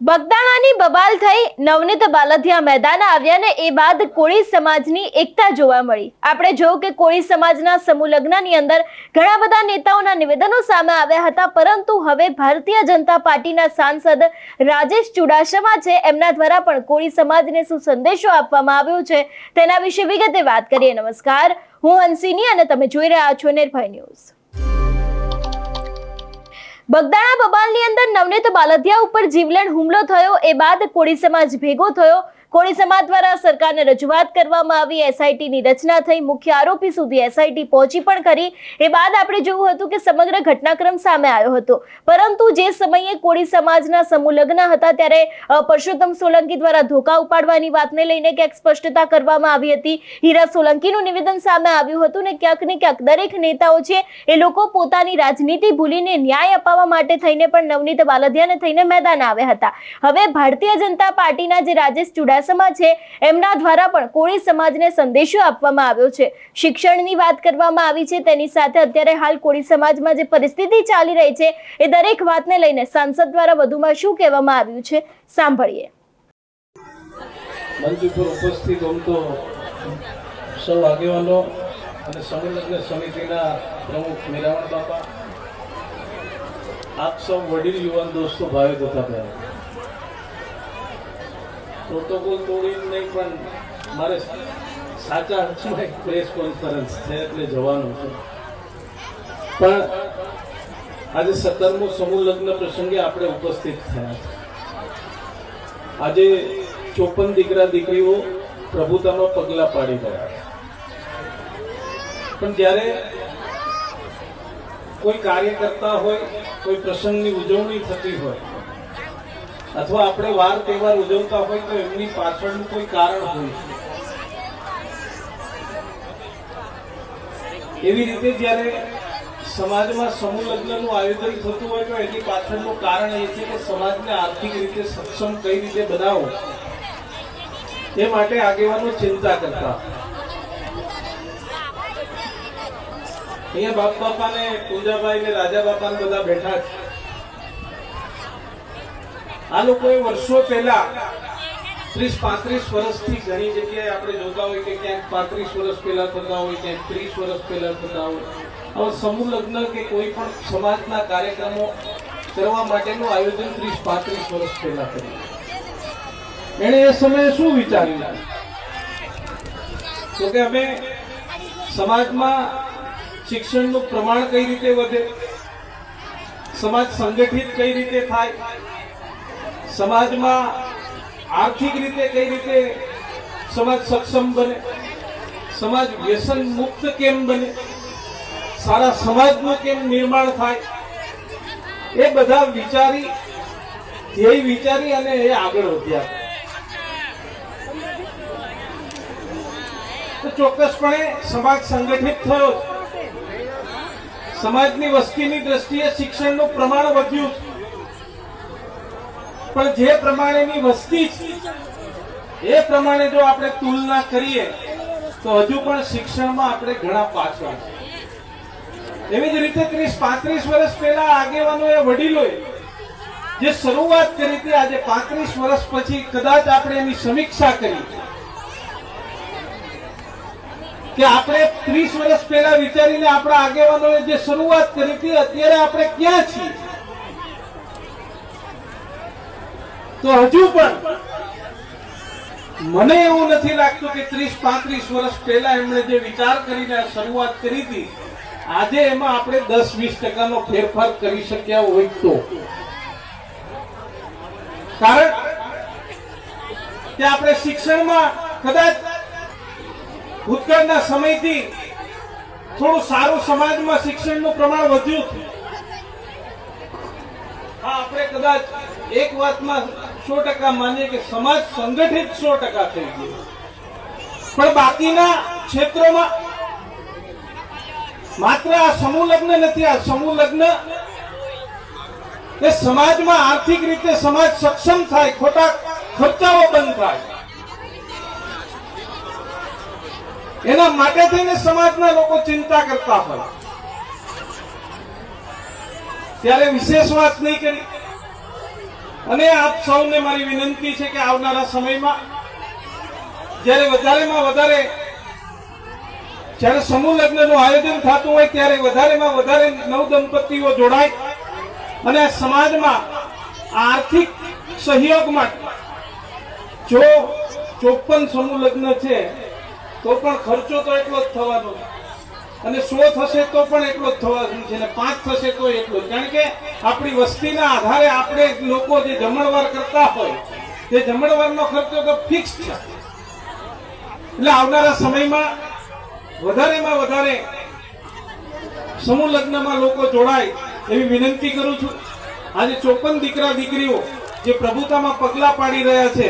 બગદાણાની બબાલ થઈ નવનીત બાલદિયા મેદાન આવ્યા ને એ બાદ કોળી સમાજની એકતા જોવા મળી। આપણે જોયું કે કોળી સમાજના સમૂહ લગ્નની અંદર ઘણા બધા નેતાઓના નિવેદનો સામે આવ્યા હતા, પરંતુ હવે ભારતીય જનતા પાર્ટીના સાંસદ રાજેશ ચુડાસમા છે, એમના દ્વારા પણ કોળી સમાજને શું સંદેશો આપવામાં આવ્યો છે તેના વિશે વિગતે વાત કરીએ। નમસ્કાર, હું હંસિની અને તમે જોઈ રહ્યા છો નિર્ભય ન્યૂઝ। બગદાણા બબાલની અંદર નવનીત બાલદિયા ઉપર જીવલેણ હુમલો થયો એ બાદ કોળી સમાજ ભેગો થયો। કોળી સમાજ દ્વારા સરકારને રજૂઆત કરવામાં આવી, એસઆઈટીની રચના થઈ, મુખ્ય આરોપી સુધી એસઆઈટી પહોંચી પણ કરી। એ બાદ આપણે જોયું હતું કે સમગ્ર ઘટનાક્રમ સામે આવ્યો હતો, પરંતુ જે સમયે કોળી સમાજના સમૂહ લગ્ન હતા ત્યારે પરસોત્તમ સોલંકી દ્વારા ધોકા ઉપાડવાની વાતને લઈને ક્યાંક સ્પષ્ટતા કરવામાં આવી હતી। હીરા સોલંકીનું નિવેદન સામે આવ્યું હતું ને ક્યાંક દરેક નેતાઓ છે એ લોકો પોતાની રાજનીતિ ભૂલીને ન્યાય અપાવવા માટે થઈને પણ નવનીત બાલદિયાને થઈને મેદાન આવ્યા હતા। હવે ભારતીય જનતા પાર્ટીના જે રાજેશ ચુડાસમા છે એમના દ્વારા પણ કોળી સમાજને સંદેશો આપવામાં આવ્યો છે। શિક્ષણની વાત કરવામાં આવી છે, તેની સાથે અત્યારે હાલ કોળી સમાજમાં જે પરિસ્થિતિ ચાલી રહી છે એ દરેક વાતને લઈને સાંસદ દ્વારા વધુમાં શું કહેવામાં આવ્યું છે, સાંભળીએ। મંચ ઉપર ઉપસ્થિત તો સૌ આગેવાનો અને સમૂહ લગ્ન સમિતિના પ્રમુખ મેરાવણ બાપા, આપ સૌ વડીલ યુવાન દોસ્તો, ભાઈઓ તથા બહેનો, પ્રોટોકોલ તોડીને નહીં પણ મારે સાચા અર્થમાં એક પ્રેસ કોન્ફરન્સ છે એટલે જવાનું છે, પણ આજે 17મો સમૂહ લગ્ન પ્રસંગે આપણે ઉપસ્થિત થયા છે। આજે 54 દીકરા દીકરીઓ પ્રભુતામાં પગલા પાડી રહ્યા છે, પણ જ્યારે કોઈ કાર્ય કરતા હોય, કોઈ પ્રસંગની ઉજવણી થતી હોય અથવા આપણે વાર તહેવાર ઉજવતા હોય તો એમની પાછળનું કોઈ કારણ હોય છે। એવી રીતે જ્યારે સમાજમાં સમૂહ લગ્નનું આયોજન થતું હોય તો એની પાછળનું કારણ એ છે કે સમાજને આર્થિક રીતે સક્ષમ કઈ રીતે બનાવવો એ માટે આગેવાનો ચિંતા કરતા। અહીંયા બાપ બાપાને, પૂંજાભાઈ ને રાજા બાપાને બધા બેઠા છે। આ લોકોએ વર્ષો પહેલા 30-35 વર્ષથી ઘણી જગ્યાએ આપણે જોતા હોય કે ક્યાંક 35 વર્ષ પહેલા થતા હોય, ક્યાંક 30 વર્ષ પહેલા થતા હોય। હવે સમૂહ લગ્ન કે કોઈ પણ સમાજના કાર્યક્રમો કરવા માટેનું આયોજન 30-35 વર્ષ પહેલા કર્યું। એણે એ સમયે શું વિચાર્યું તો કે અમે સમાજમાં શિક્ષણનું પ્રમાણ કઈ રીતે વધે, સમાજ સંગઠિત કઈ રીતે થાય, સમાજમાં આર્થિક રીતે કઈ રીતે સમાજ સક્ષમ બને, સમાજ વ્યસન મુક્ત કેમ બને, સારા સમાજનું કેમ નિર્માણ થાય, એ બધા વિચારી અને એ આગળ વધ્યા। તો ચોક્કસપણે સમાજ સંગઠિત થયો, સમાજની વસ્તીની દ્રષ્ટિએ શિક્ષણનું પ્રમાણ વધ્યું, પણ જે પ્રમાણેની વસ્તી છે એ પ્રમાણે જો આપણે તુલના કરીએ તો હજુ પણ શિક્ષણમાં આપણે ઘણા પાછળ છે। એવી જ રીતે 30-35 વર્ષ પહેલા આગેવાનોએ, વડીલોએ જે શરૂઆત કરી હતી, આજે 35 વર્ષ પછી કદાચ આપણે એની સમીક્ષા કરી કે આપણે 30 વર્ષ પહેલા વિચારીને આપણા આગેવાનોએ જે શરૂઆત કરી હતી, અત્યારે આપણે ક્યાં છીએ, તો હજુ પણ મને એવું નથી લાગતું કે 30-35 વર્ષ પહેલા એમણે જે વિચાર કરીને શરૂઆત કરી હતી, આજે એમાં આપણે 10-20% ફેરફાર કરી શક્યા હોય તો। કારણ કે આપણે શિક્ષણમાં કદાચ ભૂતકાળના સમયથી થોડું સારું સમાજમાં શિક્ષણનું પ્રમાણ વધ્યું છે। હા, આપણે કદાચ એક વાતમાં 100% માનીએ કે સમાજ સંગઠિત 100% થઈ ગયો, પણ બાકીના ક્ષેત્રોમાં માત્ર આ સમૂહ લગ્ન નથી, આ સમૂહ લગ્ન એ સમાજમાં આર્થિક રીતે સમાજ સક્ષમ થાય, ખોટા ખર્ચાઓ બંધ થાય, એના માટે થઈને સમાજના લોકો ચિંતા કરતા હોય। ત્યારે વિશેષ વાત નહીં કરી, અને આપ સૌને મારી વિનંતી છે કે આવનારા સમયમાં જ્યારે વધારેમાં વધારે જ્યારે સમૂહ લગ્નનું આયોજન થતું હોય ત્યારે વધારેમાં વધારે નવદંપતીઓ જોડાય અને આ સમાજમાં આર્થિક સહયોગ માટે જો 54 સમૂહ લગ્ન છે તો પણ ખર્ચો તો એટલો જ થવાનો છે અને 100 થશે તો પણ એટલો જ થવાનો છે અને 5 થશે તો એટલો જ. કારણ કે આપણી વસ્તીના આધારે આપણે લોકો જે જમણવાર કરતા હોય તે જમણવારનો ખર્ચો તો ફિક્સ છે. એટલે આવનારા સમયમાં વધારેમાં વધારે સમૂહ લગ્નમાં લોકો જોડાય એવી વિનંતી કરું છું. આજે 54 દીકરા દીકરીઓ જે પ્રભુતામાં પગલા પાડી રહ્યા છે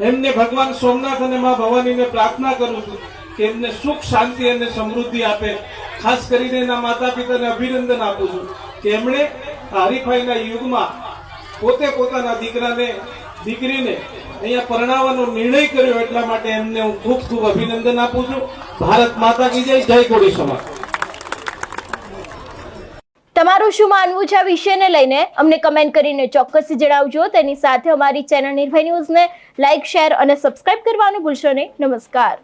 એમને ભગવાન સોમનાથ અને મા ભવાનીને પ્રાર્થના કરું છું કે એમને સુખ શાંતિ અને સમૃદ્ધિ આપે. ખાસ કરીને એના માતા પિતાને અભિનંદન આપું છું કે એમણે આ હરીફાઈના યુગમાં પોતે પોતાના દીકરાને દીકરીને અહીંયા પરણાવવાનો નિર્ણય કર્યો એટલા માટે એમને હું ખૂબ ખૂબ અભિનંદન આપું છું. ભારત માતા કી જય. જય કોળી સમાજ. તમારું શું માનવું છે આ વિષયને લઈને અમને કમેન્ટ કરીને ચોક્કસથી જણાવજો. તેની સાથે અમારી ચેનલ નિર્ભય ન્યૂઝને લાઇક, શેર અને સબસ્ક્રાઇબ કરવાનું ભૂલશો નહીં. નમસ્કાર.